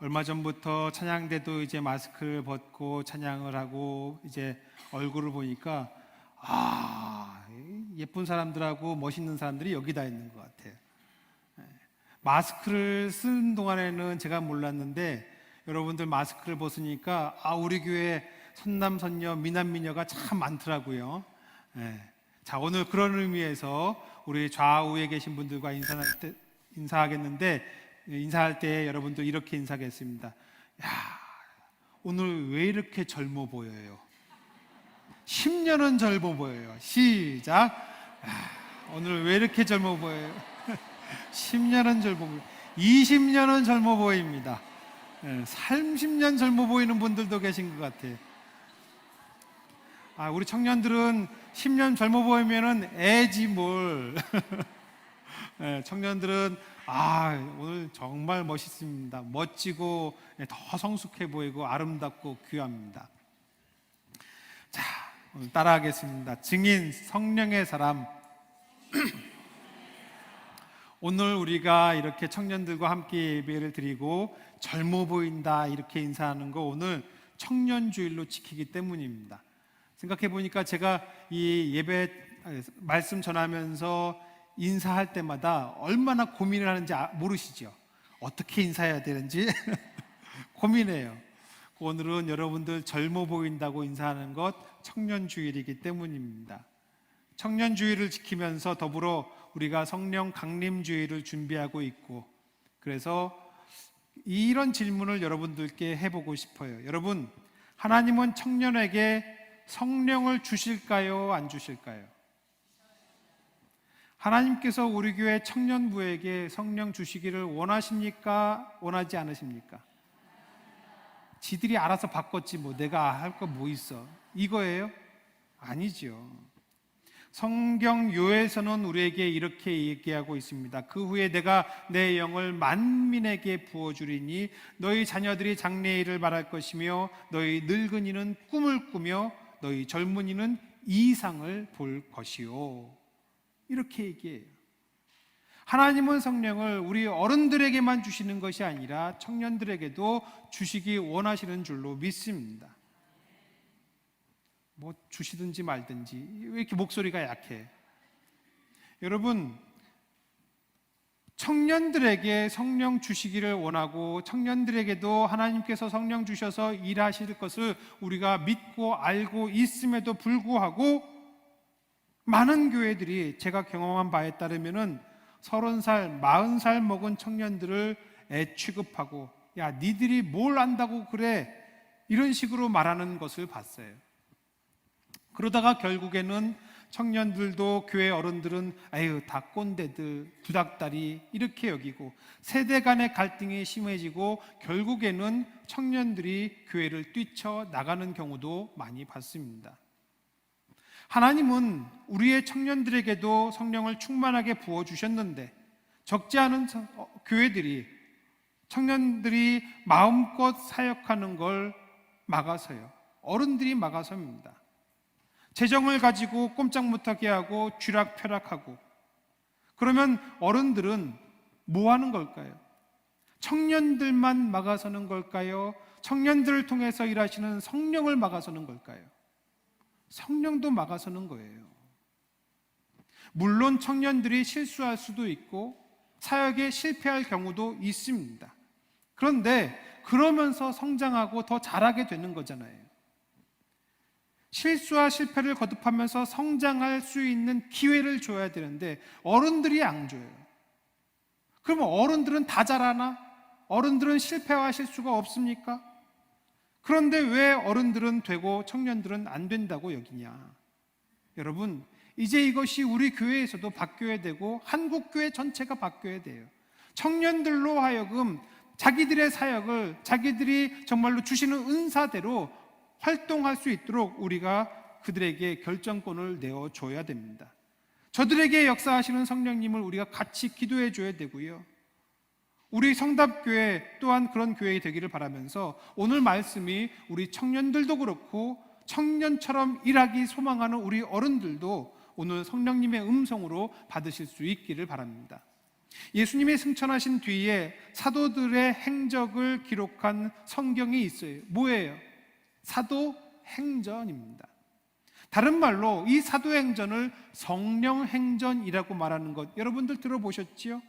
얼마 전부터 찬양대도 이제 마스크를 벗고 찬양을 하고 이제 얼굴을 보니까 예쁜 사람들하고 멋있는 사람들이 여기 다 있는 것 같아요. 마스크를 쓰는 동안에는 제가 몰랐는데 여러분들 마스크를 벗으니까 우리 교회 선남 선녀 미남 미녀가 참 많더라고요. 자, 오늘 그런 의미에서 우리 좌우에 계신 분들과 인사하겠는데 인사할 때 여러분들 이렇게 인사하겠습니다. 야, 오늘 왜 이렇게 젊어 보여요? 10년은 젊어 보여요. 시작. 오늘 왜 이렇게 젊어 보여요? 10년은 젊어 보여요. 20년은 젊어 보입니다. 30년 젊어 보이는 분들도 계신 것 같아요. 우리 청년들은 10년 젊어 보이면은 애지 뭘. 청년들은 오늘 정말 멋있습니다. 멋지고 더 성숙해 보이고 아름답고 귀합니다. 자, 오늘 따라하겠습니다. 증인 성령의 사람. 오늘 우리가 이렇게 청년들과 함께 예배를 드리고 젊어 보인다 이렇게 인사하는 거 오늘 청년주일로 지키기 때문입니다. 생각해 보니까 제가 이 예배 말씀 전하면서 인사할 때마다 얼마나 고민을 하는지 모르시죠? 어떻게 인사해야 되는지 고민해요. 오늘은 여러분들 젊어 보인다고 인사하는 것 청년주일이기 때문입니다. 청년주일을 지키면서 더불어 우리가 성령 강림주일을 준비하고 있고, 그래서 이런 질문을 여러분들께 해보고 싶어요. 여러분, 하나님은 청년에게 성령을 주실까요? 안 주실까요? 하나님께서 우리 교회 청년부에게 성령 주시기를 원하십니까? 원하지 않으십니까? 지들이 알아서 바꿨지 뭐 내가 할 거 뭐 있어, 이거예요? 아니죠. 성경요에서는 우리에게 이렇게 얘기하고 있습니다. 그 후에 내가 내 영을 만민에게 부어주리니 너희 자녀들이 장래일을 말할 것이며 너희 늙은이는 꿈을 꾸며 너희 젊은이는 이상을 볼 것이요, 이렇게 얘기해요. 하나님은 성령을 우리 어른들에게만 주시는 것이 아니라 청년들에게도 주시기 원하시는 줄로 믿습니다. 뭐 주시든지 말든지. 왜 이렇게 목소리가 약해? 여러분, 청년들에게 성령 주시기를 원하고 청년들에게도 하나님께서 성령 주셔서 일하실 것을 우리가 믿고 알고 있음에도 불구하고 많은 교회들이 제가 경험한 바에 따르면은 30살, 40살 먹은 청년들을 취급하고 야, 니들이 뭘 안다고 그래, 이런 식으로 말하는 것을 봤어요. 그러다가 결국에는 청년들도 교회 어른들은 다 꼰대들, 구닥다리 이렇게 여기고 세대 간의 갈등이 심해지고 결국에는 청년들이 교회를 뛰쳐나가는 경우도 많이 봤습니다. 하나님은 우리의 청년들에게도 성령을 충만하게 부어주셨는데 적지 않은 교회들이 청년들이 마음껏 사역하는 걸 막아서요, 어른들이 막아서입니다. 재정을 가지고 꼼짝 못하게 하고 쥐락펴락하고, 그러면 어른들은 뭐 하는 걸까요? 청년들만 막아서는 걸까요? 청년들을 통해서 일하시는 성령을 막아서는 걸까요? 성령도 막아서는 거예요. 물론 청년들이 실수할 수도 있고 사역에 실패할 경우도 있습니다. 그런데 그러면서 성장하고 더 잘하게 되는 거잖아요. 실수와 실패를 거듭하면서 성장할 수 있는 기회를 줘야 되는데 어른들이 안 줘요. 그러면 어른들은 다 잘하나? 어른들은 실패와 실수가 없습니까? 그런데 왜 어른들은 되고 청년들은 안 된다고 여기냐? 여러분, 이제 이것이 우리 교회에서도 바뀌어야 되고 한국 교회 전체가 바뀌어야 돼요. 청년들로 하여금 자기들의 사역을 자기들이 정말로 주시는 은사대로 활동할 수 있도록 우리가 그들에게 결정권을 내어줘야 됩니다. 저들에게 역사하시는 성령님을 우리가 같이 기도해 줘야 되고요, 우리 성답교회 또한 그런 교회가 되기를 바라면서 오늘 말씀이 우리 청년들도 그렇고 청년처럼 일하기 소망하는 우리 어른들도 오늘 성령님의 음성으로 받으실 수 있기를 바랍니다. 예수님이 승천하신 뒤에 사도들의 행적을 기록한 성경이 있어요. 뭐예요? 사도행전입니다. 다른 말로 이 사도행전을 성령행전이라고 말하는 것, 여러분들 들어보셨지요?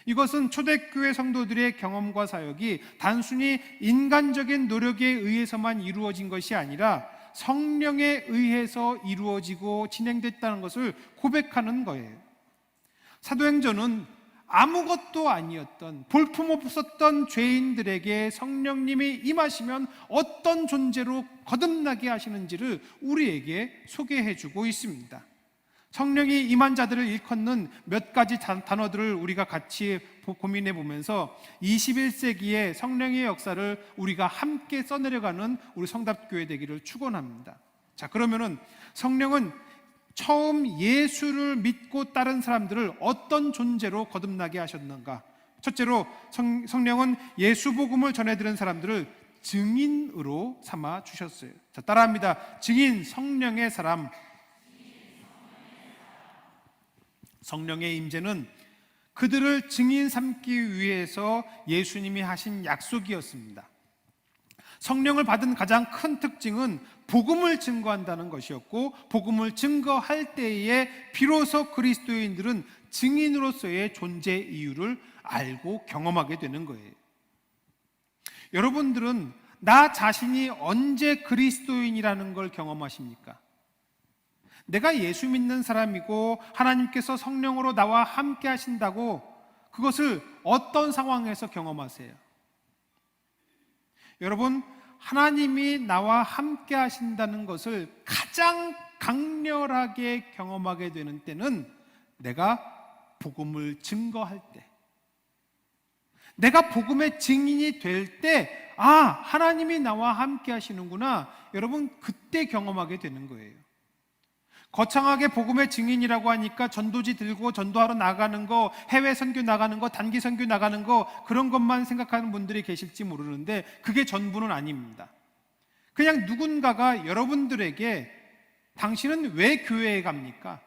이것은 초대교회 성도들의 경험과 사역이 단순히 인간적인 노력에 의해서만 이루어진 것이 아니라 성령에 의해서 이루어지고 진행됐다는 것을 고백하는 거예요. 사도행전은 아무것도 아니었던, 볼품없었던 죄인들에게 성령님이 임하시면 어떤 존재로 거듭나게 하시는지를 우리에게 소개해주고 있습니다. 성령이 임한 자들을 일컫는 몇 가지 단어들을 우리가 같이 고민해 보면서 21세기의 성령의 역사를 우리가 함께 써내려가는 우리 성답교회 되기를 축원합니다. 자, 그러면은 성령은 처음 예수를 믿고 따른 사람들을 어떤 존재로 거듭나게 하셨는가? 첫째로 성령은 예수 복음을 전해드린 사람들을 증인으로 삼아 주셨어요. 자, 따라합니다. 증인, 성령의 사람. 성령의 임재는 그들을 증인 삼기 위해서 예수님이 하신 약속이었습니다. 성령을 받은 가장 큰 특징은 복음을 증거한다는 것이었고, 복음을 증거할 때에 비로소 그리스도인들은 증인으로서의 존재 이유를 알고 경험하게 되는 거예요. 여러분들은 나 자신이 언제 그리스도인이라는 걸 경험하십니까? 내가 예수 믿는 사람이고 하나님께서 성령으로 나와 함께 하신다고 그것을 어떤 상황에서 경험하세요? 여러분, 하나님이 나와 함께 하신다는 것을 가장 강렬하게 경험하게 되는 때는 내가 복음을 증거할 때, 내가 복음의 증인이 될 때, 하나님이 나와 함께 하시는구나, 여러분, 그때 경험하게 되는 거예요. 거창하게 복음의 증인이라고 하니까 전도지 들고 전도하러 나가는 거, 해외 선교 나가는 거, 단기 선교 나가는 거, 그런 것만 생각하는 분들이 계실지 모르는데 그게 전부는 아닙니다. 그냥 누군가가 여러분들에게 당신은 왜 교회에 갑니까?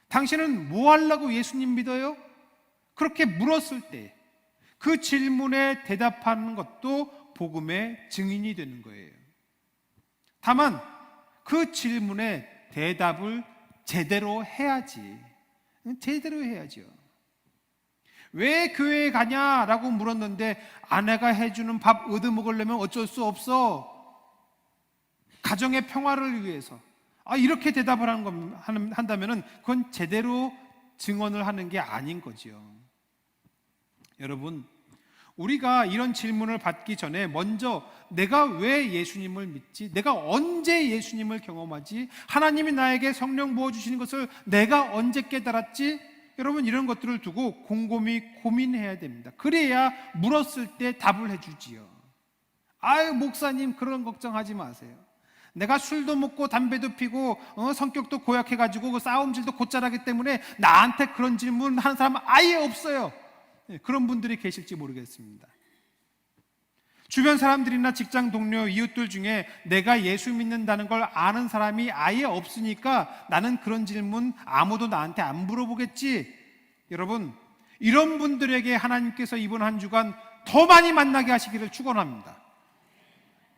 당신은 뭐 하려고 예수님 믿어요? 그렇게 물었을 때 그 질문에 대답하는 것도 복음의 증인이 되는 거예요. 다만 그 질문에 대답을 제대로 해야지. 제대로 해야죠. 왜 교회에 가냐라고 물었는데 아내가 해주는 밥 얻어먹으려면 어쩔 수 없어. 가정의 평화를 위해서. 이렇게 대답을 한다면 그건 제대로 증언을 하는 게 아닌 거지요. 여러분, 우리가 이런 질문을 받기 전에 먼저 내가 왜 예수님을 믿지? 내가 언제 예수님을 경험하지? 하나님이 나에게 성령 부어주시는 것을 내가 언제 깨달았지? 여러분, 이런 것들을 두고 곰곰이 고민해야 됩니다. 그래야 물었을 때 답을 해주지요. 목사님, 그런 걱정하지 마세요. 내가 술도 먹고 담배도 피고 성격도 고약해가지고 싸움질도 곧잘하기 때문에 나한테 그런 질문 하는 사람은 아예 없어요. 그런 분들이 계실지 모르겠습니다. 주변 사람들이나 직장 동료, 이웃들 중에 내가 예수 믿는다는 걸 아는 사람이 아예 없으니까 나는 그런 질문 아무도 나한테 안 물어보겠지. 여러분, 이런 분들에게 하나님께서 이번 한 주간 더 많이 만나게 하시기를 축원합니다.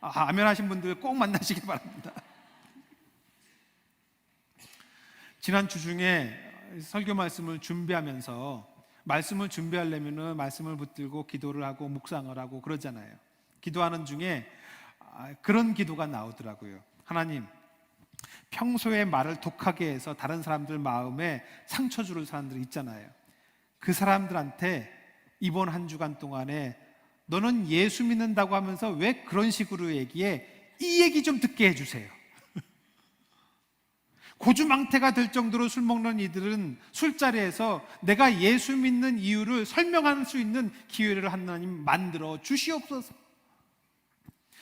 아멘 하신 분들 꼭 만나시기 바랍니다. 지난 주 중에 설교 말씀을 준비하면서 말씀을 준비하려면 말씀을 붙들고 기도를 하고 묵상을 하고 그러잖아요. 기도하는 중에 그런 기도가 나오더라고요. 하나님, 평소에 말을 독하게 해서 다른 사람들 마음에 상처 줄 사람들 있잖아요. 그 사람들한테 이번 한 주간 동안에 너는 예수 믿는다고 하면서 왜 그런 식으로 얘기해? 이 얘기 좀 듣게 해주세요. 고주망태가 될 정도로 술 먹는 이들은 술자리에서 내가 예수 믿는 이유를 설명할 수 있는 기회를 하나님 만들어 주시옵소서.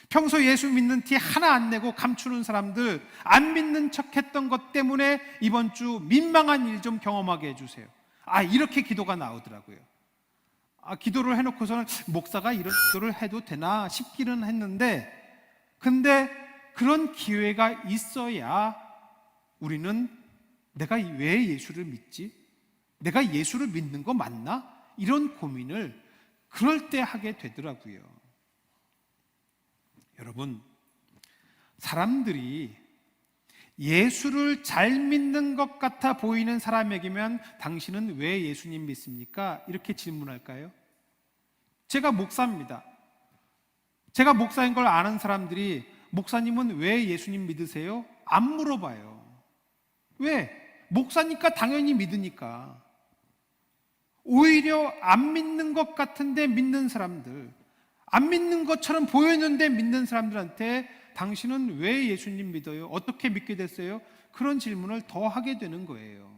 평소 예수 믿는 티 하나 안 내고 감추는 사람들, 안 믿는 척했던 것 때문에 이번 주 민망한 일 좀 경험하게 해주세요. 이렇게 기도가 나오더라고요. 기도를 해놓고서는 목사가 이런 기도를 해도 되나 싶기는 했는데, 근데 그런 기회가 있어야 우리는 내가 왜 예수를 믿지? 내가 예수를 믿는 거 맞나? 이런 고민을 그럴 때 하게 되더라고요. 여러분, 사람들이 예수를 잘 믿는 것 같아 보이는 사람에게면 당신은 왜 예수님 믿습니까? 이렇게 질문할까요? 제가 목사입니다. 제가 목사인 걸 아는 사람들이 목사님은 왜 예수님 믿으세요? 안 물어봐요. 왜? 목사니까 당연히 믿으니까. 오히려 안 믿는 것 같은데 믿는 사람들, 안 믿는 것처럼 보였는데 믿는 사람들한테 당신은 왜 예수님 믿어요? 어떻게 믿게 됐어요? 그런 질문을 더 하게 되는 거예요.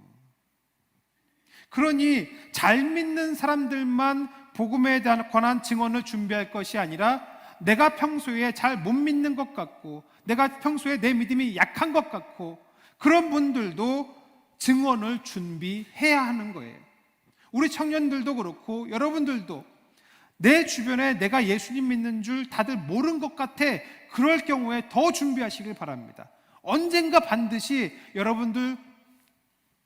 그러니 잘 믿는 사람들만 복음에 관한 증언을 준비할 것이 아니라 내가 평소에 잘 못 믿는 것 같고 내가 평소에 내 믿음이 약한 것 같고 그런 분들도 증언을 준비해야 하는 거예요. 우리 청년들도 그렇고 여러분들도 내 주변에 내가 예수님 믿는 줄 다들 모르는 것 같아. 그럴 경우에 더 준비하시길 바랍니다. 언젠가 반드시 여러분들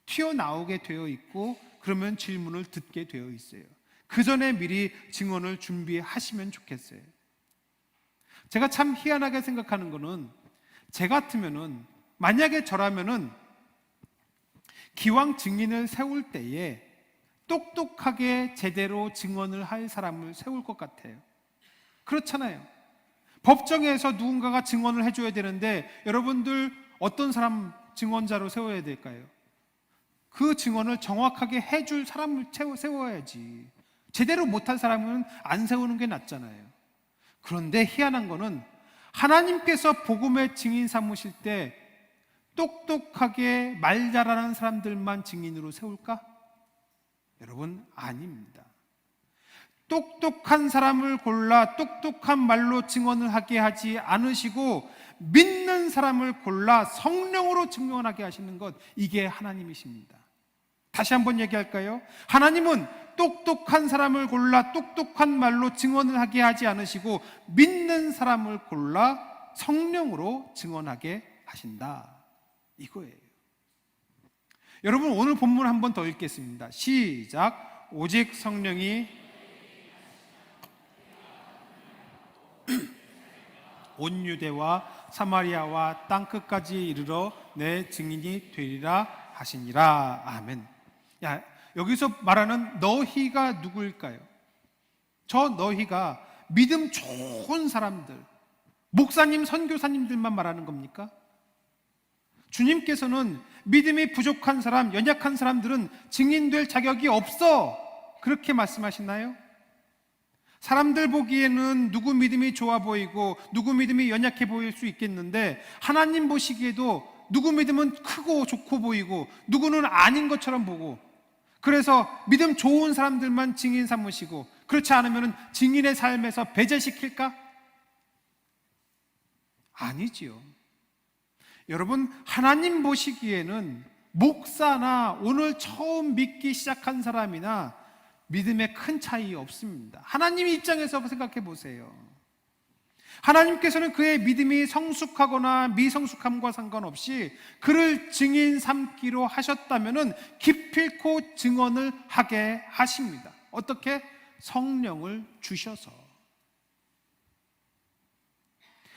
튀어나오게 되어 있고 그러면 질문을 듣게 되어 있어요. 그 전에 미리 증언을 준비하시면 좋겠어요. 제가 참 희한하게 생각하는 거는 제 같으면은 만약에 저라면은 기왕 증인을 세울 때에 똑똑하게 제대로 증언을 할 사람을 세울 것 같아요. 그렇잖아요. 법정에서 누군가가 증언을 해줘야 되는데 여러분들 어떤 사람 증언자로 세워야 될까요? 그 증언을 정확하게 해줄 사람을 세워야지. 제대로 못할 사람은 안 세우는 게 낫잖아요. 그런데 희한한 거는 하나님께서 복음의 증인 삼으실 때 똑똑하게 말 잘하는 사람들만 증인으로 세울까? 여러분, 아닙니다. 똑똑한 사람을 골라 똑똑한 말로 증언을 하게 하지 않으시고 믿는 사람을 골라 성령으로 증언하게 하시는 것, 이게 하나님이십니다. 다시 한번 얘기할까요? 하나님은 똑똑한 사람을 골라 똑똑한 말로 증언을 하게 하지 않으시고 믿는 사람을 골라 성령으로 증언하게 하신다, 이거예요. 여러분, 오늘 본문 한 번 더 읽겠습니다. 시작. 오직 성령이 온 유대와 사마리아와 땅끝까지 이르러 내 증인이 되리라 하시니라. 아멘. 야, 여기서 말하는 너희가 누구일까요? 저 너희가 믿음 좋은 사람들, 목사님, 선교사님들만 말하는 겁니까? 주님께서는 믿음이 부족한 사람, 연약한 사람들은 증인될 자격이 없어, 그렇게 말씀하시나요? 사람들 보기에는 누구 믿음이 좋아 보이고 누구 믿음이 연약해 보일 수 있겠는데 하나님 보시기에도 누구 믿음은 크고 좋고 보이고 누구는 아닌 것처럼 보고, 그래서 믿음 좋은 사람들만 증인 삼으시고 그렇지 않으면 증인의 삶에서 배제시킬까? 아니지요. 여러분, 하나님 보시기에는 목사나 오늘 처음 믿기 시작한 사람이나 믿음에 큰 차이 없습니다. 하나님 입장에서 생각해 보세요. 하나님께서는 그의 믿음이 성숙하거나 미성숙함과 상관없이 그를 증인 삼기로 하셨다면 기필코 증언을 하게 하십니다. 어떻게? 성령을 주셔서.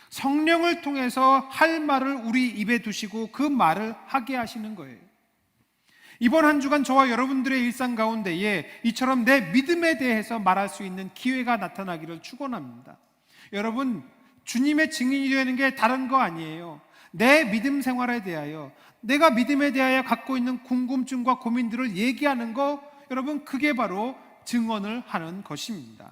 성령을 통해서 할 말을 우리 입에 두시고 그 말을 하게 하시는 거예요. 이번 한 주간 저와 여러분들의 일상 가운데에 이처럼 내 믿음에 대해서 말할 수 있는 기회가 나타나기를 축원합니다. 여러분, 주님의 증인이 되는 게 다른 거 아니에요. 내 믿음 생활에 대하여, 내가 믿음에 대하여 갖고 있는 궁금증과 고민들을 얘기하는 거, 여러분, 그게 바로 증언을 하는 것입니다.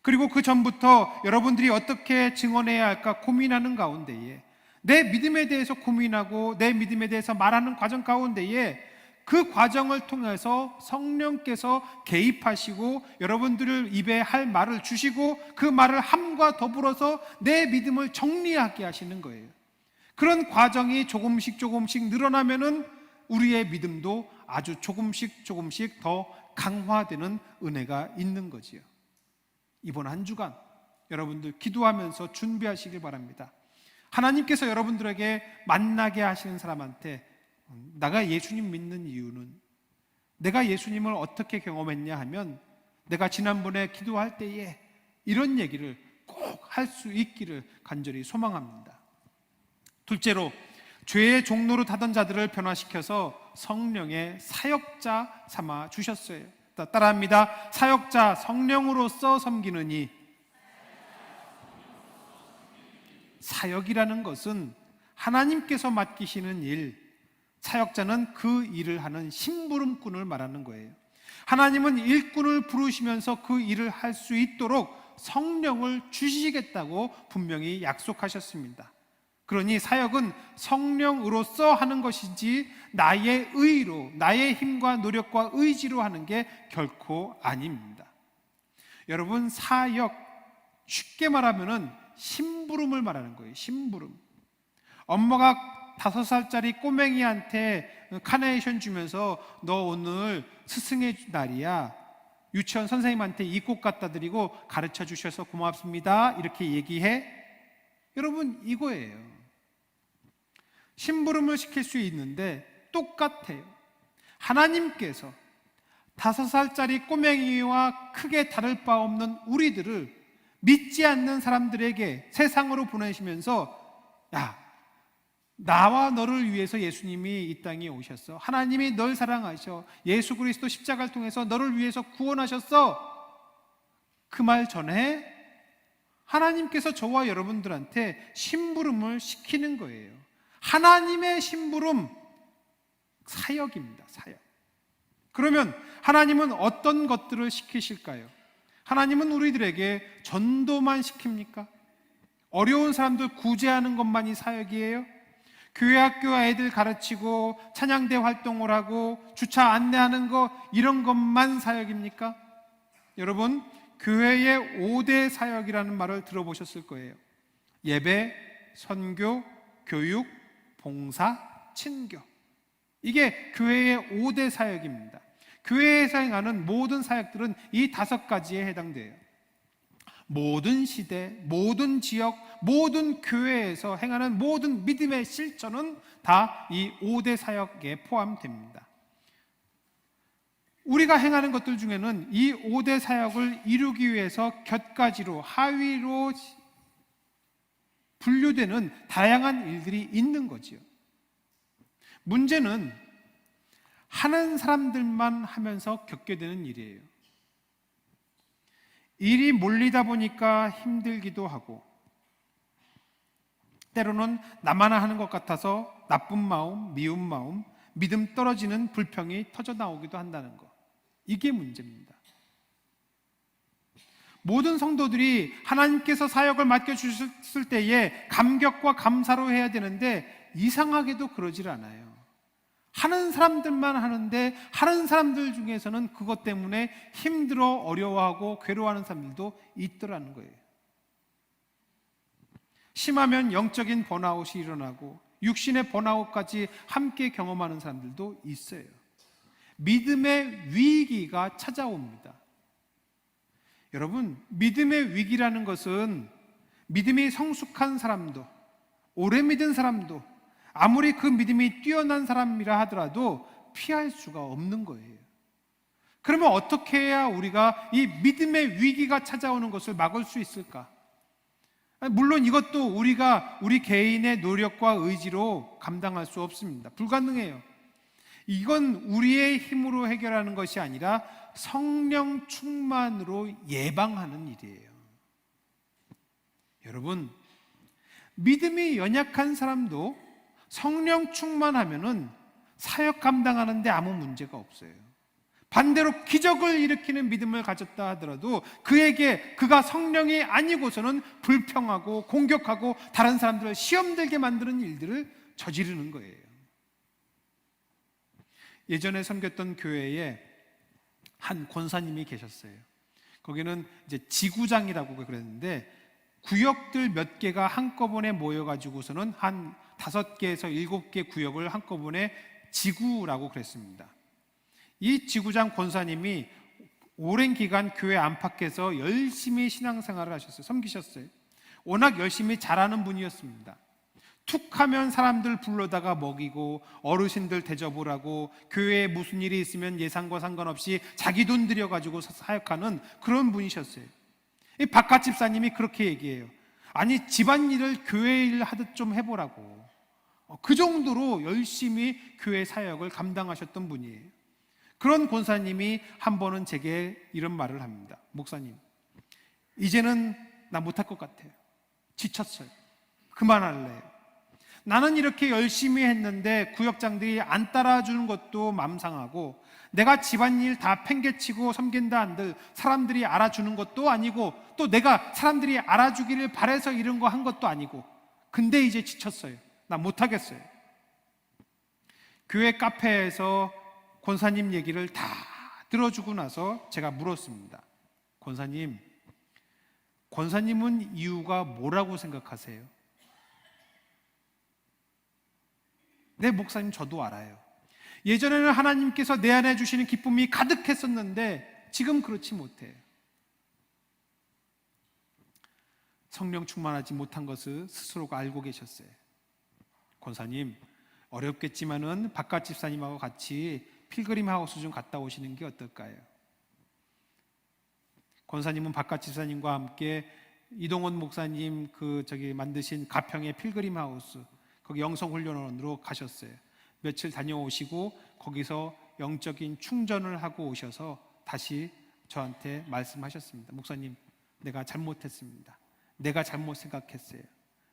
그리고 그 전부터 여러분들이 어떻게 증언해야 할까 고민하는 가운데에, 내 믿음에 대해서 고민하고 내 믿음에 대해서 말하는 과정 가운데에 그 과정을 통해서 성령께서 개입하시고 여러분들을 입에 할 말을 주시고 그 말을 함과 더불어서 내 믿음을 정리하게 하시는 거예요. 그런 과정이 조금씩 늘어나면은 우리의 믿음도 아주 조금씩 더 강화되는 은혜가 있는 거지요. 이번 한 주간 여러분들 기도하면서 준비하시길 바랍니다. 하나님께서 여러분들에게 만나게 하시는 사람한테 내가 예수님 믿는 이유는 내가 예수님을 어떻게 경험했냐 하면 내가 지난번에 기도할 때에 이런 얘기를 꼭 할 수 있기를 간절히 소망합니다. 둘째로, 죄의 종로로 타던 자들을 변화시켜서 성령의 사역자 삼아 주셨어요. 따라합니다. 사역자, 성령으로서 섬기느니. 사역이라는 것은 하나님께서 맡기시는 일, 사역자는 그 일을 하는 심부름꾼을 말하는 거예요. 하나님은 일꾼을 부르시면서 그 일을 할 수 있도록 성령을 주시겠다고 분명히 약속하셨습니다. 그러니 사역은 성령으로서 하는 것이지 나의 의로, 나의 힘과 노력과 의지로 하는 게 결코 아닙니다. 여러분, 사역, 쉽게 말하면은 심부름을 말하는 거예요. 심부름. 엄마가 5살짜리 꼬맹이한테 카네이션 주면서 너 오늘 스승의 날이야, 유치원 선생님한테 이 꽃 갖다 드리고 가르쳐 주셔서 고맙습니다, 이렇게 얘기해? 여러분, 이거예요. 심부름을 시킬 수 있는데 똑같아요. 하나님께서 5살짜리 꼬맹이와 크게 다를 바 없는 우리들을 믿지 않는 사람들에게 세상으로 보내시면서, 야, 나와 너를 위해서 예수님이 이 땅에 오셨어. 하나님이 널 사랑하셔. 예수 그리스도 십자가를 통해서 너를 위해서 구원하셨어. 그 말 전에 하나님께서 저와 여러분들한테 심부름을 시키는 거예요. 하나님의 심부름, 사역입니다. 사역. 그러면 하나님은 어떤 것들을 시키실까요? 하나님은 우리들에게 전도만 시킵니까? 어려운 사람들 구제하는 것만이 사역이에요? 교회 학교 애들 가르치고 찬양대 활동을 하고 주차 안내하는 거, 이런 것만 사역입니까? 여러분, 교회의 5대 사역이라는 말을 들어보셨을 거예요. 예배, 선교, 교육, 봉사, 친교. 이게 교회의 5대 사역입니다. 교회에서 행하는 모든 사역들은 이 5가지에 해당돼요. 모든 시대, 모든 지역, 모든 교회에서 행하는 모든 믿음의 실천은 다 이 5대 사역에 포함됩니다. 우리가 행하는 것들 중에는 이 5대 사역을 이루기 위해서 곁가지로, 하위로 분류되는 다양한 일들이 있는 거지요. 문제는 하는 사람들만 하면서 겪게 되는 일이에요. 일이 몰리다 보니까 힘들기도 하고, 때로는 나만 하는 것 같아서 나쁜 마음, 미운 마음, 믿음 떨어지는 불평이 터져 나오기도 한다는 것. 이게 문제입니다. 모든 성도들이 하나님께서 사역을 맡겨주셨을 때에 감격과 감사로 해야 되는데 이상하게도 그러질 않아요. 하는 사람들만 하는데 하는 사람들 중에서는 그것 때문에 힘들어 어려워하고 괴로워하는 사람들도 있더라는 거예요. 심하면 영적인 번아웃이 일어나고 육신의 번아웃까지 함께 경험하는 사람들도 있어요. 믿음의 위기가 찾아옵니다. 여러분, 믿음의 위기라는 것은 믿음이 성숙한 사람도, 오래 믿은 사람도, 아무리 그 믿음이 뛰어난 사람이라 하더라도 피할 수가 없는 거예요. 그러면 어떻게 해야 우리가 이 믿음의 위기가 찾아오는 것을 막을 수 있을까? 물론 이것도 우리 개인의 노력과 의지로 감당할 수 없습니다. 불가능해요. 이건 우리의 힘으로 해결하는 것이 아니라 성령 충만으로 예방하는 일이에요. 여러분, 믿음이 연약한 사람도 성령 충만하면은 사역 감당하는데 아무 문제가 없어요. 반대로 기적을 일으키는 믿음을 가졌다 하더라도 그가 성령이 아니고서는 불평하고 공격하고 다른 사람들을 시험 들게 만드는 일들을 저지르는 거예요. 예전에 섬겼던 교회에 한 권사님이 계셨어요. 거기는 이제 지구장이라고 그랬는데 구역들 몇 개가 한꺼번에 모여가지고서는 한 5개에서 7개 구역을 한꺼번에 지구라고 그랬습니다. 이 지구장 권사님이 오랜 기간 교회 안팎에서 열심히 신앙생활을 하셨어요. 섬기셨어요. 워낙 열심히 잘하는 분이었습니다. 툭하면 사람들 불러다가 먹이고 어르신들 대접을 하고 교회에 무슨 일이 있으면 예산과 상관없이 자기 돈 들여가지고 사역하는 그런 분이셨어요. 이 바깥 집사님이 그렇게 얘기해요. 아니, 집안일을 교회 일 하듯 좀 해보라고. 그 정도로 열심히 교회 사역을 감당하셨던 분이에요. 그런 권사님이 한 번은 제게 이런 말을 합니다. 목사님, 이제는 나 못할 것 같아요. 지쳤어요. 그만할래요. 나는 이렇게 열심히 했는데 구역장들이 안 따라주는 것도 맘 상하고, 내가 집안일 다 팽개치고 섬긴다 한들 사람들이 알아주는 것도 아니고, 또 내가 사람들이 알아주기를 바래서 이런 거 한 것도 아니고, 근데 이제 지쳤어요. 나 못하겠어요. 교회 카페에서 권사님 얘기를 다 들어주고 나서 제가 물었습니다. 권사님은 이유가 뭐라고 생각하세요? 네, 목사님, 저도 알아요. 예전에는 하나님께서 내 안에 주시는 기쁨이 가득했었는데 지금 그렇지 못해요. 성령 충만하지 못한 것을 스스로가 알고 계셨어요. 권사님, 어렵겠지만은 바깥 집사님하고 같이 필그림 하우스 좀 갔다 오시는 게 어떨까요? 권사님은 바깥 집사님과 함께 이동원 목사님 만드신 가평의 필그림 하우스, 거기 영성훈련원으로 가셨어요. 며칠 다녀오시고 거기서 영적인 충전을 하고 오셔서 다시 저한테 말씀하셨습니다. 목사님, 내가 잘못했습니다. 내가 잘못 생각했어요.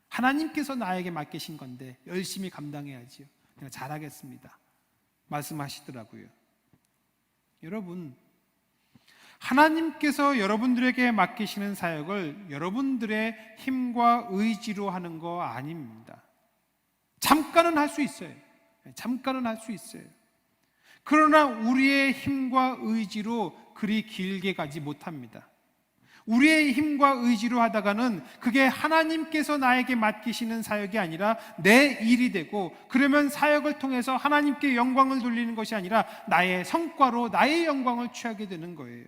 하나님께서 나에게 맡기신 건데 열심히 감당해야지요. 내가 잘하겠습니다. 말씀하시더라고요. 여러분, 하나님께서 여러분들에게 맡기시는 사역을 여러분들의 힘과 의지로 하는 거 아닙니다. 잠깐은 할 수 있어요. 잠깐은 할 수 있어요. 그러나 우리의 힘과 의지로 그리 길게 가지 못합니다. 우리의 힘과 의지로 하다가는 그게 하나님께서 나에게 맡기시는 사역이 아니라 내 일이 되고, 그러면 사역을 통해서 하나님께 영광을 돌리는 것이 아니라 나의 성과로 나의 영광을 취하게 되는 거예요.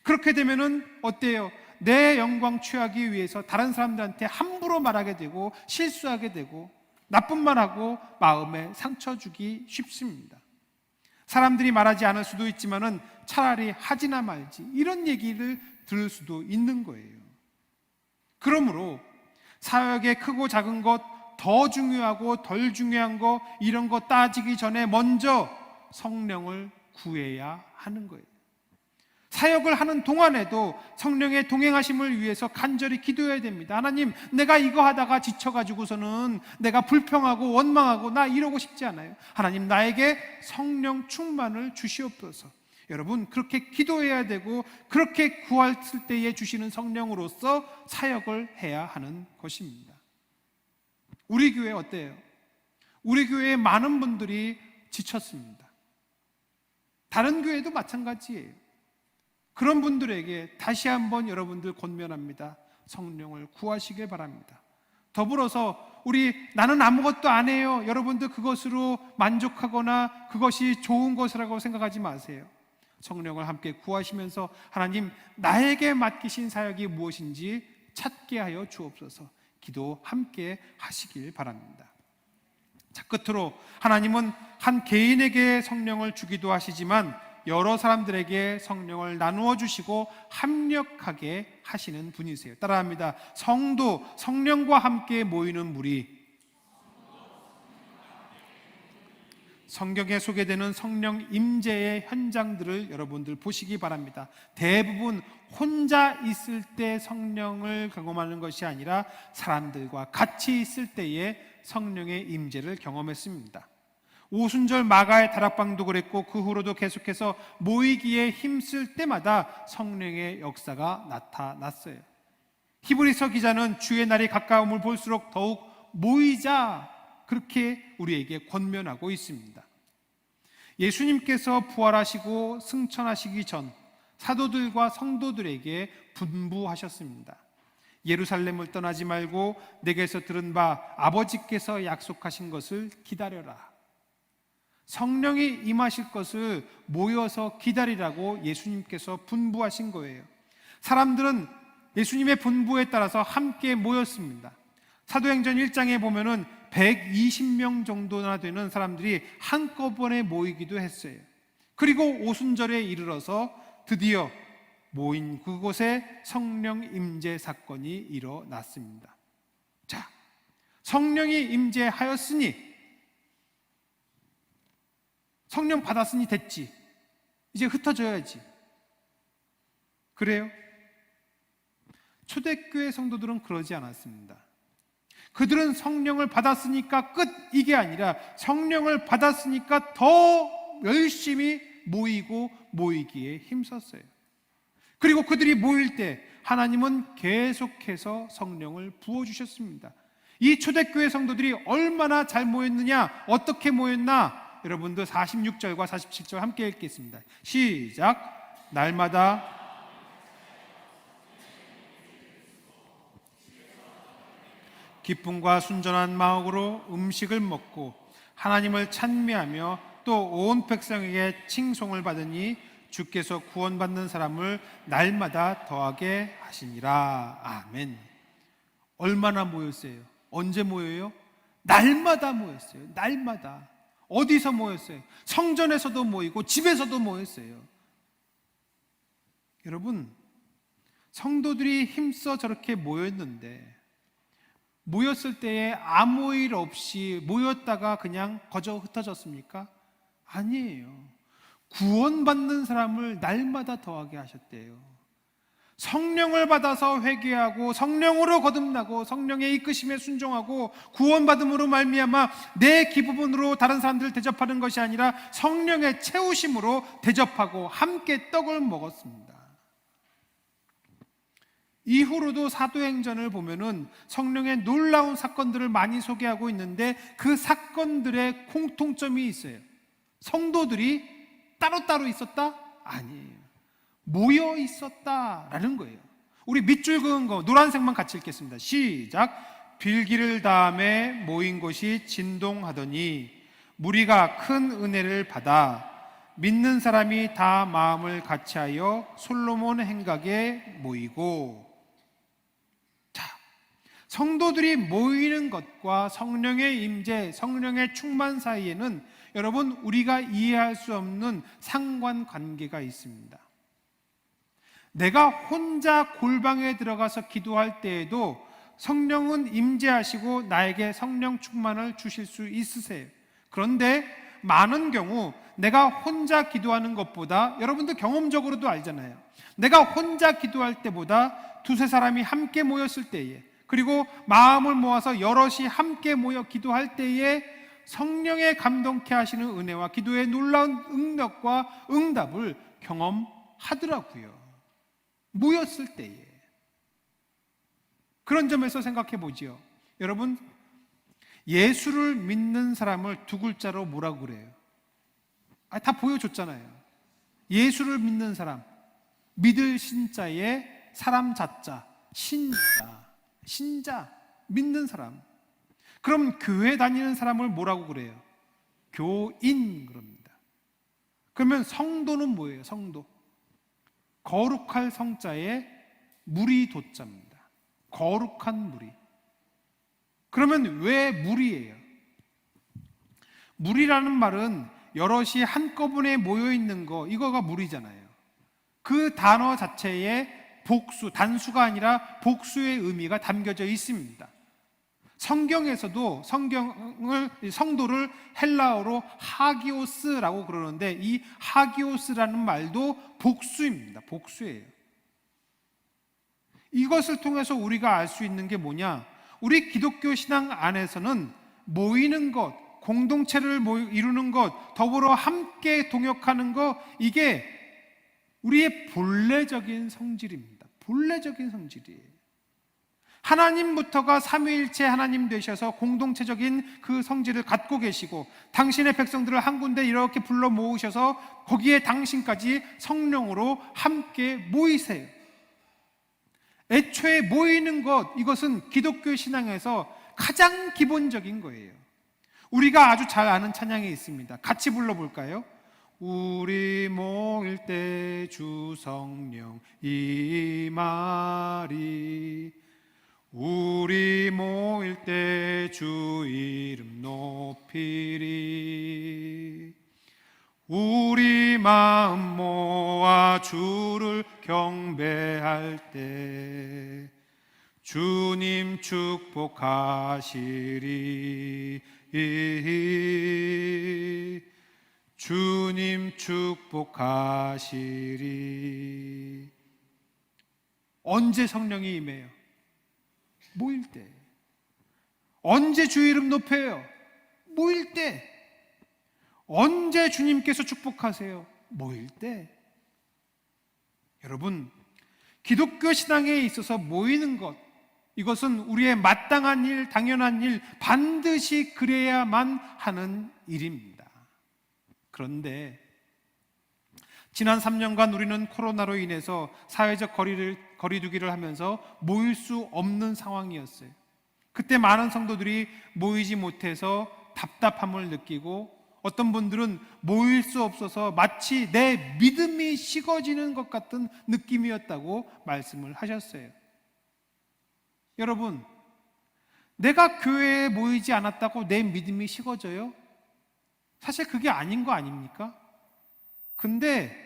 그렇게 되면은 어때요? 내 영광 취하기 위해서 다른 사람들한테 함부로 말하게 되고, 실수하게 되고, 나쁜 말하고 마음에 상처 주기 쉽습니다. 사람들이 말하지 않을 수도 있지만은 차라리 하지나 말지, 이런 얘기를 들을 수도 있는 거예요. 그러므로 사역의 크고 작은 것, 더 중요하고 덜 중요한 거, 이런 거 따지기 전에 먼저 성령을 구해야 하는 거예요. 사역을 하는 동안에도 성령의 동행하심을 위해서 간절히 기도해야 됩니다. 하나님, 내가 이거 하다가 지쳐가지고서는 내가 불평하고 원망하고 나 이러고 싶지 않아요. 하나님, 나에게 성령 충만을 주시옵소서. 여러분, 그렇게 기도해야 되고, 그렇게 구했을 때에 주시는 성령으로서 사역을 해야 하는 것입니다. 우리 교회 어때요? 우리 교회에 많은 분들이 지쳤습니다. 다른 교회도 마찬가지예요. 그런 분들에게 다시 한번 여러분들 권면합니다. 성령을 구하시길 바랍니다. 더불어서 나는 아무것도 안 해요, 여러분들 그것으로 만족하거나 그것이 좋은 것이라고 생각하지 마세요. 성령을 함께 구하시면서 하나님, 나에게 맡기신 사역이 무엇인지 찾게 하여 주옵소서. 기도 함께 하시길 바랍니다. 자, 끝으로 하나님은 한 개인에게 성령을 주기도 하시지만 여러 사람들에게 성령을 나누어 주시고 합력하게 하시는 분이세요. 따라합니다. 성도, 성령과 함께 모이는 무리. 성경에 소개되는 성령 임재의 현장들을 여러분들 보시기 바랍니다. 대부분 혼자 있을 때 성령을 경험하는 것이 아니라 사람들과 같이 있을 때에 성령의 임재를 경험했습니다. 오순절 마가의 다락방도 그랬고, 그 후로도 계속해서 모이기에 힘쓸 때마다 성령의 역사가 나타났어요. 히브리서 기자는 주의 날이 가까움을 볼수록 더욱 모이자, 그렇게 우리에게 권면하고 있습니다. 예수님께서 부활하시고 승천하시기 전 사도들과 성도들에게 분부하셨습니다. 예루살렘을 떠나지 말고 내게서 들은 바 아버지께서 약속하신 것을 기다려라. 성령이 임하실 것을 모여서 기다리라고 예수님께서 분부하신 거예요. 사람들은 예수님의 분부에 따라서 함께 모였습니다. 사도행전 1장에 보면은 120명 정도나 되는 사람들이 한꺼번에 모이기도 했어요. 그리고 오순절에 이르러서 드디어 모인 그곳에 성령 임재 사건이 일어났습니다. 자, 성령이 임재하였으니, 성령 받았으니 됐지, 이제 흩어져야지. 그래요? 초대교회 성도들은 그러지 않았습니다. 그들은 성령을 받았으니까 끝, 이게 아니라 성령을 받았으니까 더 열심히 모이고 모이기에 힘썼어요. 그리고 그들이 모일 때 하나님은 계속해서 성령을 부어주셨습니다. 이 초대교회 성도들이 얼마나 잘 모였느냐, 어떻게 모였나, 여러분들 46절과 47절 함께 읽겠습니다. 시작. 날마다 기쁨과 순전한 마음으로 음식을 먹고 하나님을 찬미하며 또 온 백성에게 칭송을 받으니 주께서 구원받는 사람을 날마다 더하게 하시니라. 아멘. 얼마나 모였어요? 언제 모여요? 날마다 모였어요. 날마다. 어디서 모였어요? 성전에서도 모이고 집에서도 모였어요. 여러분, 성도들이 힘써 저렇게 모였는데, 모였을 때에 아무 일 없이 모였다가 그냥 거저 흩어졌습니까? 아니에요. 구원받는 사람을 날마다 더하게 하셨대요. 성령을 받아서 회개하고 성령으로 거듭나고 성령의 이끄심에 순종하고 구원받음으로 말미암아 내 기부분으로 다른 사람들을 대접하는 것이 아니라 성령의 채우심으로 대접하고 함께 떡을 먹었습니다. 이후로도 사도행전을 보면은 성령의 놀라운 사건들을 많이 소개하고 있는데 그 사건들의 공통점이 있어요. 성도들이 따로따로 있었다? 아니에요. 모여 있었다라는 거예요. 우리 밑줄 그은 거 노란색만 같이 읽겠습니다. 시작. 빌기를 다음에 모인 곳이 진동하더니 무리가 큰 은혜를 받아 믿는 사람이 다 마음을 같이하여 솔로몬 행각에 모이고. 자, 성도들이 모이는 것과 성령의 임재, 성령의 충만 사이에는 여러분, 우리가 이해할 수 없는 상관관계가 있습니다. 내가 혼자 골방에 들어가서 기도할 때에도 성령은 임재하시고 나에게 성령 충만을 주실 수 있으세요. 그런데 많은 경우 내가 혼자 기도하는 것보다, 여러분들 경험적으로도 알잖아요. 내가 혼자 기도할 때보다 두세 사람이 함께 모였을 때에, 그리고 마음을 모아서 여럿이 함께 모여 기도할 때에 성령의 감동케 하시는 은혜와 기도의 놀라운 응답과 응답을 경험하더라고요. 모였을 때에. 그런 점에서 생각해 보지요. 여러분, 예수를 믿는 사람을 두 글자로 뭐라고 그래요? 다 보여줬잖아요. 예수를 믿는 사람, 믿을 신자에 사람 자자, 신자, 믿는 사람. 그럼 교회 다니는 사람을 뭐라고 그래요? 교인 그럽니다. 그러면 성도는 뭐예요? 성도. 거룩할 성자에 무리 도자입니다. 거룩한 무리. 그러면 왜 무리예요? 무리라는 말은 여럿이 한꺼번에 모여 있는 거, 이거가 무리잖아요. 그 단어 자체에 복수, 단수가 아니라 복수의 의미가 담겨져 있습니다. 성경에서도 성도를 헬라어로 하기오스라고 그러는데, 이 하기오스라는 말도 복수입니다. 복수예요. 이것을 통해서 우리가 알 수 있는 게 뭐냐? 우리 기독교 신앙 안에서는 모이는 것, 공동체를 이루는 것, 더불어 함께 동역하는 것, 이게 우리의 본래적인 성질입니다. 본래적인 성질이에요. 하나님부터가 삼위일체 하나님 되셔서 공동체적인 그 성질을 갖고 계시고, 당신의 백성들을 한 군데 이렇게 불러 모으셔서 거기에 당신까지 성령으로 함께 모이세요. 애초에 모이는 것, 이것은 기독교 신앙에서 가장 기본적인 거예요. 우리가 아주 잘 아는 찬양이 있습니다. 같이 불러볼까요? 우리 모일 때 주 성령 임하리, 우리 모일 때 주 이름 높이리. 우리 마음 모아 주를 경배할 때 주님 축복하시리. 주님 축복하시리. 언제 성령이 임해요? 모일 때. 언제 주 이름 높여요? 모일 때. 언제 주님께서 축복하세요? 모일 때. 여러분, 기독교 신앙에 있어서 모이는 것, 이것은 우리의 마땅한 일, 당연한 일, 반드시 그래야만 하는 일입니다. 그런데 지난 3년간 우리는 코로나로 인해서 사회적 거리두기를 하면서 모일 수 없는 상황이었어요. 그때 많은 성도들이 모이지 못해서 답답함을 느끼고, 어떤 분들은 모일 수 없어서 마치 내 믿음이 식어지는 것 같은 느낌이었다고 말씀을 하셨어요. 여러분, 내가 교회에 모이지 않았다고 내 믿음이 식어져요? 사실 그게 아닌 거 아닙니까? 근데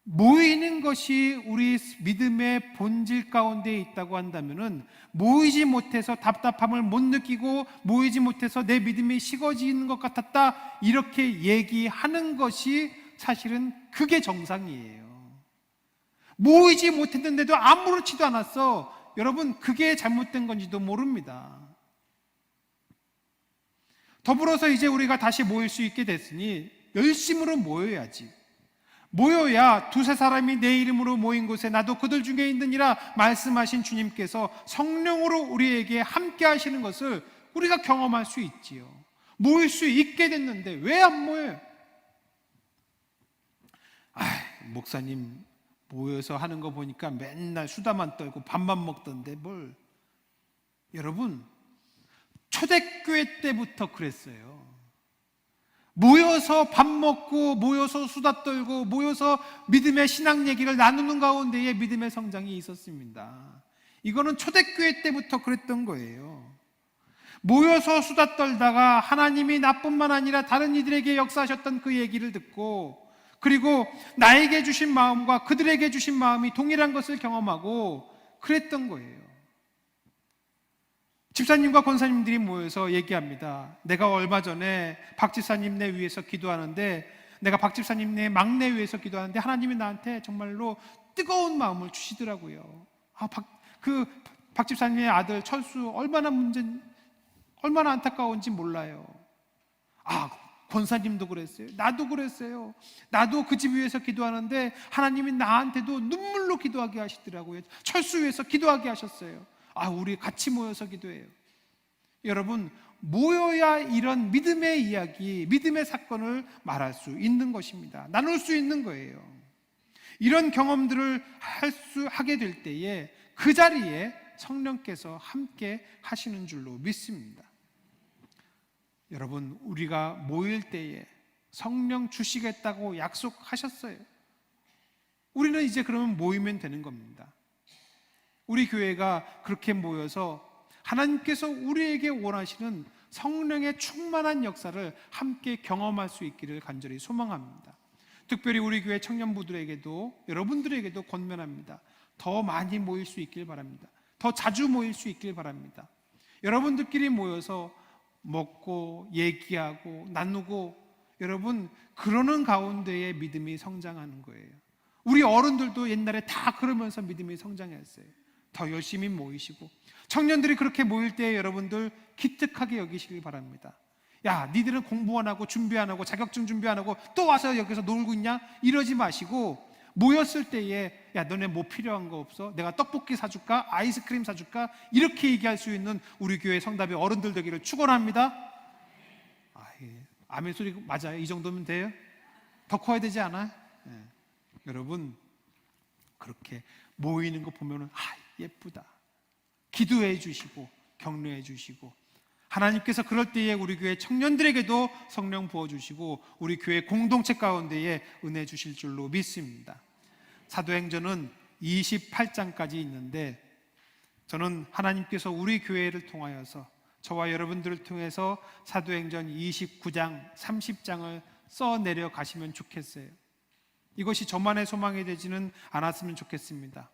모이는 것이 우리 믿음의 본질 가운데 있다고 한다면은, 모이지 못해서 답답함을 못 느끼고 모이지 못해서 내 믿음이 식어지는 것 같았다, 이렇게 얘기하는 것이 사실은 그게 정상이에요. 모이지 못했는데도 아무렇지도 않았어. 여러분, 그게 잘못된 건지도 모릅니다. 더불어서 이제 우리가 다시 모일 수 있게 됐으니 열심으로 모여야지. 모여야 두세 사람이 내 이름으로 모인 곳에 나도 그들 중에 있느니라 말씀하신 주님께서 성령으로 우리에게 함께 하시는 것을 우리가 경험할 수 있지요. 모일 수 있게 됐는데 왜 안 모여요? 목사님 모여서 하는 거 보니까 맨날 수다만 떨고 밥만 먹던데 뭘. 여러분, 초대교회 때부터 그랬어요. 모여서 밥 먹고, 모여서 수다 떨고, 모여서 믿음의 신앙 얘기를 나누는 가운데에 믿음의 성장이 있었습니다. 이거는 초대교회 때부터 그랬던 거예요. 모여서 수다 떨다가 하나님이 나뿐만 아니라 다른 이들에게 역사하셨던 그 얘기를 듣고, 그리고 나에게 주신 마음과 그들에게 주신 마음이 동일한 것을 경험하고 그랬던 거예요. 집사님과 권사님들이 모여서 얘기합니다. 내가 얼마 전에 박 집사님네 위해서 기도하는데, 내가 박 집사님네 막내 위해서 기도하는데 하나님이 나한테 정말로 뜨거운 마음을 주시더라고요. 박 집사님의 아들 철수 얼마나 안타까운지 몰라요. 권사님도 그랬어요. 나도 그랬어요. 나도 그 집 위해서 기도하는데 하나님이 나한테도 눈물로 기도하게 하시더라고요. 철수 위해서 기도하게 하셨어요. 우리 같이 모여서 기도해요. 여러분, 모여야 이런 믿음의 이야기, 믿음의 사건을 말할 수 있는 것입니다. 나눌 수 있는 거예요. 이런 경험들을 하게 될 때에 그 자리에 성령께서 함께 하시는 줄로 믿습니다. 여러분, 우리가 모일 때에 성령 주시겠다고 약속하셨어요. 우리는 이제 그러면 모이면 되는 겁니다. 우리 교회가 그렇게 모여서 하나님께서 우리에게 원하시는 성령의 충만한 역사를 함께 경험할 수 있기를 간절히 소망합니다. 특별히 우리 교회 청년부들에게도, 여러분들에게도 권면합니다. 더 많이 모일 수 있길 바랍니다. 더 자주 모일 수 있길 바랍니다. 여러분들끼리 모여서 먹고 얘기하고 나누고, 여러분, 그러는 가운데에 믿음이 성장하는 거예요. 우리 어른들도 옛날에 다 그러면서 믿음이 성장했어요. 더 열심히 모이시고, 청년들이 그렇게 모일 때 여러분들 기특하게 여기시길 바랍니다. 니들은 공부 안 하고 준비 안 하고 자격증 준비 안 하고 또 와서 여기서 놀고 있냐? 이러지 마시고, 모였을 때에 너네 뭐 필요한 거 없어? 내가 떡볶이 사줄까? 아이스크림 사줄까? 이렇게 얘기할 수 있는 우리 교회 성답의 어른들 되기를 축원합니다. 아멘 소리 맞아요. 이 정도면 돼요? 더 커야 되지 않아요? 여러분, 그렇게 모이는 거 보면은 예쁘다. 기도해 주시고 격려해 주시고, 하나님께서 그럴 때에 우리 교회 청년들에게도 성령 부어주시고 우리 교회 공동체 가운데에 은혜 주실 줄로 믿습니다. 사도행전은 28장까지 있는데 저는 하나님께서 우리 교회를 통하여서 저와 여러분들을 통해서 사도행전 29장, 30장을 써내려 가시면 좋겠어요. 이것이 저만의 소망이 되지는 않았으면 좋겠습니다.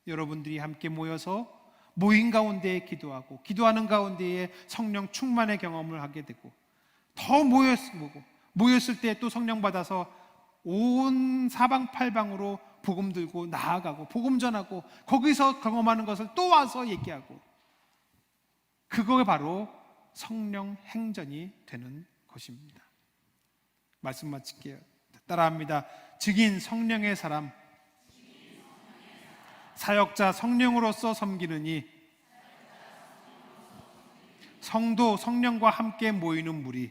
여러분들이 함께 모여서 모임 가운데에 기도하고 기도하는 가운데에 성령 충만의 경험을 하게 되고 더 모였을 때 또 성령 받아서 온 사방팔방으로 복음 들고 나아가고 복음 전하고 거기서 경험하는 것을 또 와서 얘기하고, 그거가 바로 성령 행전이 되는 것입니다. 말씀 마칠게요. 따라합니다. 증인 성령의 사람, 사역자 성령으로서 섬기느니, 성도 성령과 함께 모이는 무리.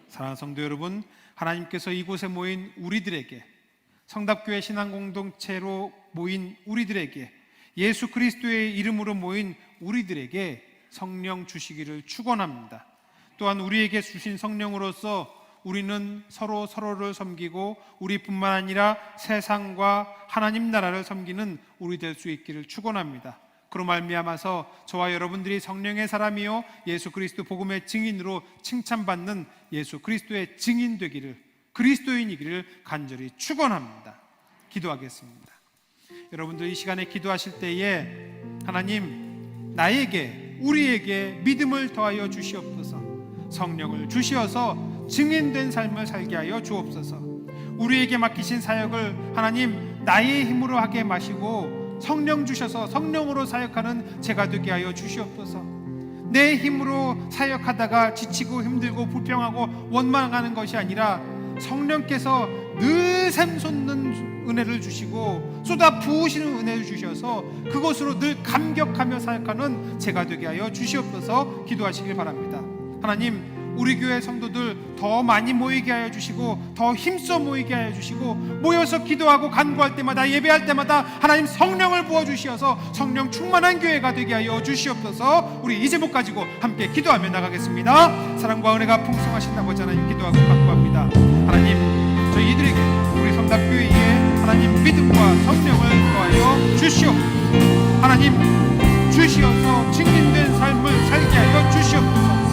사랑하는 성도 여러분, 하나님께서 이곳에 모인 우리들에게, 성답교회 신앙공동체로 모인 우리들에게, 예수 그리스도의 이름으로 모인 우리들에게 성령 주시기를 축원합니다. 또한 우리에게 주신 성령으로서 우리는 서로를 섬기고 우리뿐만 아니라 세상과 하나님 나라를 섬기는 우리 될 수 있기를 축원합니다. 그로 말미암아서 저와 여러분들이 성령의 사람이요 예수 그리스도 복음의 증인으로 칭찬받는 예수 그리스도의 증인 되기를, 그리스도인이기를 간절히 축원합니다. 기도하겠습니다. 여러분들 이 시간에 기도하실 때에 하나님, 나에게, 우리에게 믿음을 더하여 주시옵소서. 성령을 주시어서 증인된 삶을 살게 하여 주옵소서. 우리에게 맡기신 사역을 하나님 나의 힘으로 하게 마시고 성령 주셔서 성령으로 사역하는 제가 되게 하여 주시옵소서. 내 힘으로 사역하다가 지치고 힘들고 불평하고 원망하는 것이 아니라 성령께서 늘 샘솟는 은혜를 주시고 쏟아 부으시는 은혜를 주셔서 그것으로 늘 감격하며 사역하는 제가 되게 하여 주시옵소서. 기도하시길 바랍니다. 하나님, 우리 교회 성도들 더 많이 모이게 하여 주시고 더 힘써 모이게 하여 주시고, 모여서 기도하고 간구할 때마다, 예배할 때마다 하나님 성령을 부어주시어서 성령 충만한 교회가 되게 하여 주시옵소서. 우리 이 제목 가지고 함께 기도하며 나가겠습니다. 사랑과 은혜가 풍성하신 아버지 하나님, 기도하고 간구합니다. 하나님, 저희들에게 우리 성답교회에 하나님 믿음과 성령을 더하여 주시옵소서. 하나님 주시어서 증인된 삶을 살게 하여 주시옵소서.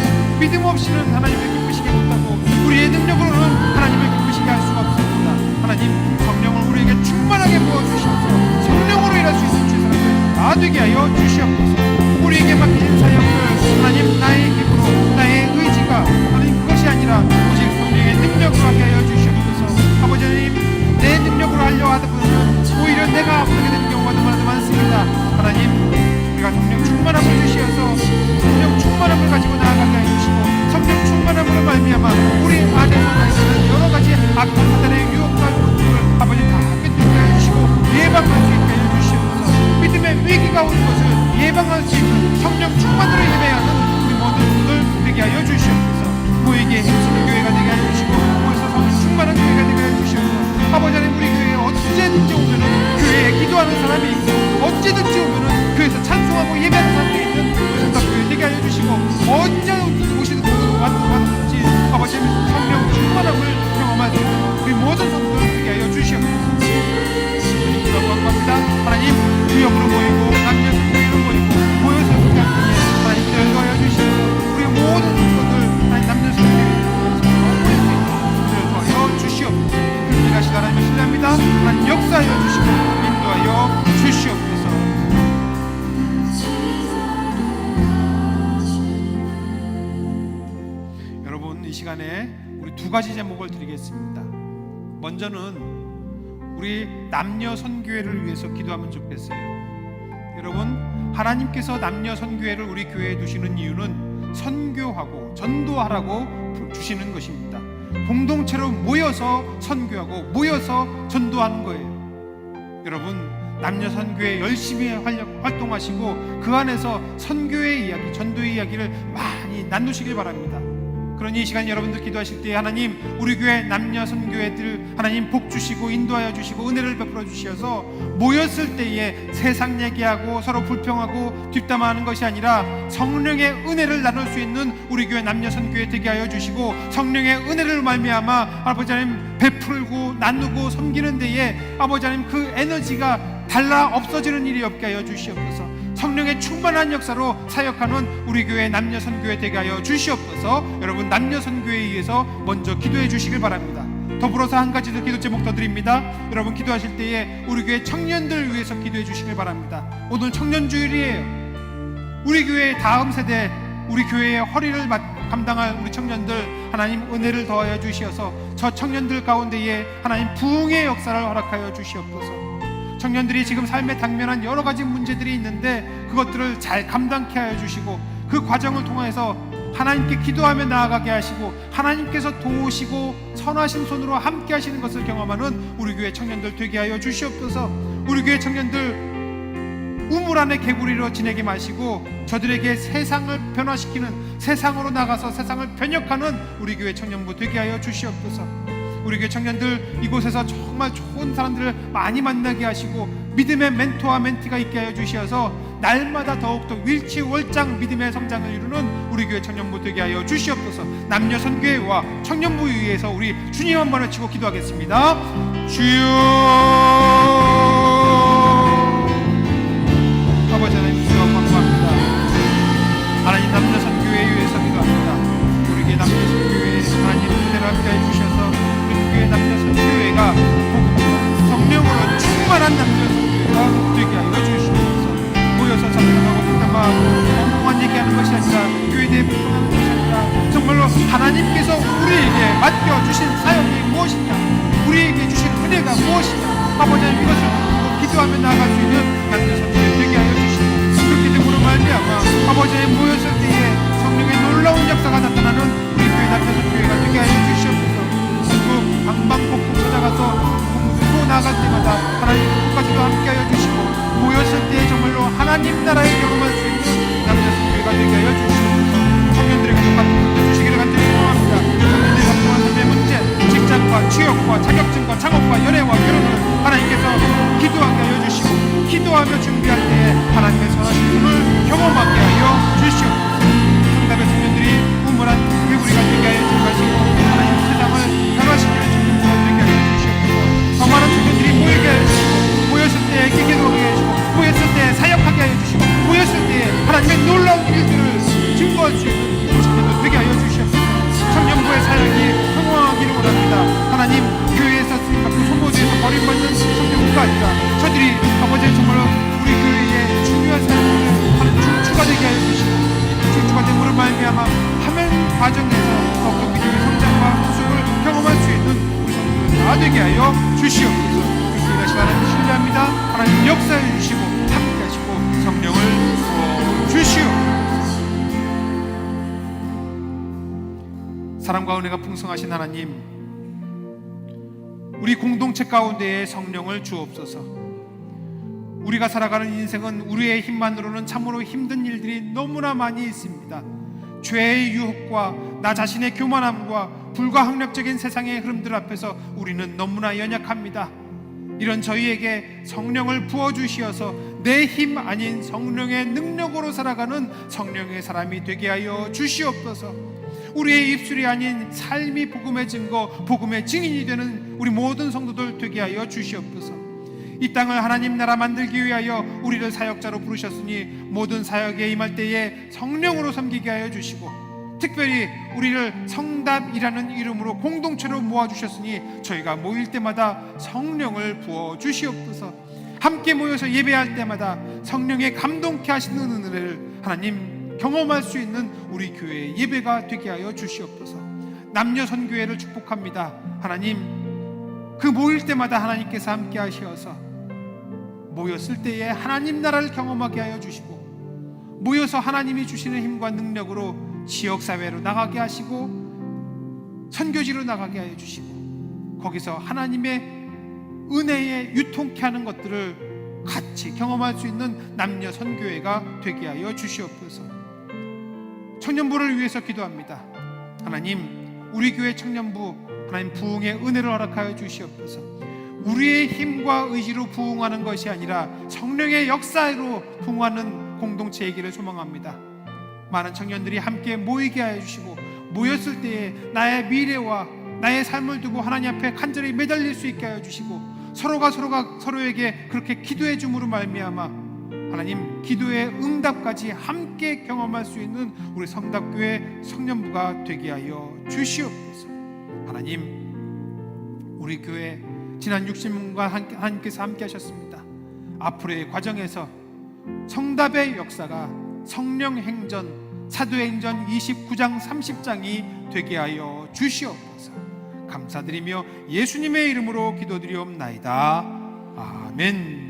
믿음 없이는 하나님을 기쁘시게 못하고 우리의 능력으로는 하나님을 기쁘시게 할 수가 없습니다. 하나님, 성령을 우리에게 충만하게 부어주셔서 성령으로 일할 수 있는 죄사람들 다 되게 하여 주시옵소서. 우리에게 맡기신 사역을 하나님 나의 힘으로, 나의 의지가 하나님 그것이 아니라 오직 성령의 능력으로 하게 하여 주시옵소서. 아버지 하나님, 내 능력으로 하려 하다 보면 오히려 내가 아프게 되는 경우가 너무나도 많습니다. 하나님, 우리가 성령 충만함을 주시어서 성령 충만함을 가지고 나아가게 하여 주시고, 성령 충만함으로 말미암아 우리 안에서 있는 여러 가지 악한 사단의 유혹과 것들을 아버지 다 꿰뚫게 하여 주시고 예방할 수 있게 하여 주시옵소서. 믿음의 위기가 오는 것을 예방할 수 있는 성령 충만으로 예배하는 우리 모든 분들 되게 하여 주시옵소서. 모이기에 힘쓰는 교회가 되게 하여 주시고 모여서 성령 충만한 교회가 되게 하여 주시옵소서. 아버지 하나님, 우리 교회에 언제든지 오면은 교회에 기도하는 사람이 있고, 언제든지 오면은 교회에서 찬송하고 예배하는 사람이 있는 성답교회 되게 하여 주시고, 언제 오시는 분들 왔든지 아버지 하나님 성령 충만함을 경험할 수 있는 우리 모든 성도들 되게 하여 주시옵소서. 기도합니다. 하나님, 구역으로 모이고 남녀 성도로 모이고 모여서 기도할 때에 하나님 열거하여 주시옵소서. 우리 모든 성도들 하나님 남녀 성도들이 모일 수 있는 은혜를 더하여 주시옵소서. 그렇게 하시다 하나님을 신뢰합니다. 하나님 역사하여 주시고 인도하여 주시옵소서. 이 시간에 우리 두 가지 제목을 드리겠습니다. 먼저는 우리 남녀 선교회를 위해서 기도하면 좋겠어요. 여러분, 하나님께서 남녀 선교회를 우리 교회에 두시는 이유는 선교하고 전도하라고 주시는 것입니다. 공동체로 모여서 선교하고 모여서 전도하는 거예요. 여러분, 남녀 선교회 열심히 활동하시고 그 안에서 선교의 이야기, 전도의 이야기를 많이 나누시길 바랍니다. 그러니 이 시간 여러분들 기도하실 때 하나님, 우리 교회 남녀 선교회들 하나님 복 주시고 인도하여 주시고 은혜를 베풀어 주시어서 모였을 때에 세상 얘기하고 서로 불평하고 뒷담화하는 것이 아니라 성령의 은혜를 나눌 수 있는 우리 교회 남녀 선교회 되게 하여 주시고, 성령의 은혜를 말미암아 아버지 하나님 베풀고 나누고 섬기는 데에 아버지 하나님 그 에너지가 달라 없어지는 일이 없게 하여 주시옵소서. 성령의 충만한 역사로 사역하는 우리 교회 남녀 선교회 되게 하여 주시옵소서. 여러분, 남녀 선교회에 의해서 먼저 기도해 주시길 바랍니다. 더불어서 한 가지 더 기도 제목 더 드립니다. 여러분, 기도하실 때에 우리 교회 청년들 위해서 기도해 주시길 바랍니다. 오늘 청년주일이에요. 우리 교회의 다음 세대, 우리 교회의 허리를 감당할 우리 청년들, 하나님 은혜를 더하여 주시어서 저 청년들 가운데에 하나님 부흥의 역사를 허락하여 주시옵소서. 청년들이 지금 삶에 당면한 여러 가지 문제들이 있는데 그것들을 잘 감당케 하여 주시고, 그 과정을 통해서 하나님께 기도하며 나아가게 하시고, 하나님께서 도우시고 선하신 손으로 함께 하시는 것을 경험하는 우리 교회 청년들 되게 하여 주시옵소서. 우리 교회 청년들 우물 안에 개구리로 지내게 마시고 저들에게 세상을 변화시키는, 세상으로 나가서 세상을 변혁하는 우리 교회 청년부 되게 하여 주시옵소서. 우리 교회 청년들 이곳에서 정말 좋은 사람들을 많이 만나게 하시고 믿음의 멘토와 멘티가 있게 하여 주시어서 날마다 더욱더 일치월장 믿음의 성장을 이루는 우리 교회 청년부 되게 하여 주시옵소서. 남녀 선교회와 청년부 위해서 우리 주님 한번 외치고 기도하겠습니다. 주여, 아버지 하나님, 주여 감사합니다. 하나님, 남녀 선교회에 위해서 기도합니다. 우리 교회 남녀 선교회에 하나님 은혜를 함께 해주셔서 우리 교회 남녀 선교회가 성령으로 충만한 남녀 선교회가 되게 하여 주시옵소서. 모여서 작정하고 뒷담화하고 엉뚱한 얘기하는 것이 아니라, 교회에 대해 불평하는 것이 아니라, 정말로 하나님께서 우리에게 맡겨주신 사역이 무엇이냐, 우리에게 주신 은혜가 무엇이냐, 아버지 하나님, 이것을 기도하며 나아갈 수 있는 남녀 선교회 되게 하여 주시고, 그렇게 됨으로 말미암아 아버지 하나님 모였을 때에 성령의 놀라운 역사가 나타나는 우리 교회 남녀 선교회가 되게 하여 주시옵소서. 그 방방곡곡 찾아가서 공부하고 나아갈 때마다 하나님 그것까지도 함께 하여 주시고, 모였을 때 정말로 하나님 나라의 경험할 수 있는 남녀 선교회가 되게 하여 주시옵소서. 청년들에게도 같은 주시기를 간절히 소망합니다. 청년들이 걱정한 삶의 문제, 직장과 취업과 자격증과 창업과 연애와 결혼을 하나님께서 기도하게 하여 주시고, 기도하며 준비할 때에 하나님의 선하신 분을 경험하게 하여 주시옵소서. 정답의 청년들이 우물한 개구리가 되게 하여 주시고, 하나님 세상을 변화시키는 청년들이 되게 하여 주시옵소서. 더 많은 청년들이 모이게 하여 주시고, 모였을 때 기도하게 해주시고, 모였을 때 사역하게 하여 주시고, 모였을 때 하나님의 놀라운 일들을 증거할 수 있는 청년들 되게 하여 주시옵소서. 청년부의 사역이 성공하기를 원합니다. 하나님, 교회에서 앞으로 소모지에서 버림받는 청년부가 아니라 저들이 아버지 정말로 우리 교회의 중요한 사역을 하는 중추가 되게 하여 주시고, 중추가 됨으로 말미암아 하면 과정에서 더욱더 믿음의 성장과 수습을 경험할 수 있는 우리 성도들 다 되게 하여 주시옵소서. 그렇게 다시 하나님 신뢰합니다. 하나님 역사해 주시고 함께 하시고 성령을 부어 주시옵소서. 사랑과 은혜가 풍성하신 하나님, 우리 공동체 가운데에 성령을 주옵소서. 우리가 살아가는 인생은 우리의 힘만으로는 참으로 힘든 일들이 너무나 많이 있습니다. 죄의 유혹과 나 자신의 교만함과 불가항력적인 세상의 흐름들 앞에서 우리는 너무나 연약합니다. 이런 저희에게 성령을 부어주시어서 내 힘 아닌 성령의 능력으로 살아가는 성령의 사람이 되게 하여 주시옵소서. 우리의 입술이 아닌 삶이 복음의 증거, 복음의 증인이 되는 우리 모든 성도들 되게 하여 주시옵소서. 이 땅을 하나님 나라 만들기 위하여 우리를 사역자로 부르셨으니 모든 사역에 임할 때에 성령으로 섬기게 하여 주시고, 특별히 우리를 성답이라는 이름으로 공동체로 모아주셨으니 저희가 모일 때마다 성령을 부어 주시옵소서. 함께 모여서 예배할 때마다 성령의 감동케 하시는 은혜를 하나님 경험할 수 있는 우리 교회의 예배가 되게 하여 주시옵소서. 남녀 선교회를 축복합니다. 하나님, 그 모일 때마다 하나님께서 함께 하시어서 모였을 때에 하나님 나라를 경험하게 하여 주시고, 모여서 하나님이 주시는 힘과 능력으로 지역사회로 나가게 하시고 선교지로 나가게 하여 주시고, 거기서 하나님의 은혜에 유통케 하는 것들을 같이 경험할 수 있는 남녀 선교회가 되게 하여 주시옵소서. 청년부를 위해서 기도합니다. 하나님, 우리 교회 청년부 하나님 부흥의 은혜를 허락하여 주시옵소서. 우리의 힘과 의지로 부흥하는 것이 아니라 성령의 역사로 부흥하는 공동체이기를 소망합니다. 많은 청년들이 함께 모이게 하여 주시고, 모였을 때에 나의 미래와 나의 삶을 두고 하나님 앞에 간절히 매달릴 수 있게 하여 주시고, 서로가 서로에게 그렇게 기도해 줌으로 말미암아 하나님 기도의 응답까지 함께 경험할 수 있는 우리 성답교회 성년부가 되게 하여 주시옵소서. 하나님, 우리 교회 지난 60년간 하나님께서 함께 하셨습니다. 앞으로의 과정에서 성답의 역사가 성령행전, 사도행전 29장 30장이 되게 하여 주시옵소서. 감사드리며 예수님의 이름으로 기도드리옵나이다. 아멘.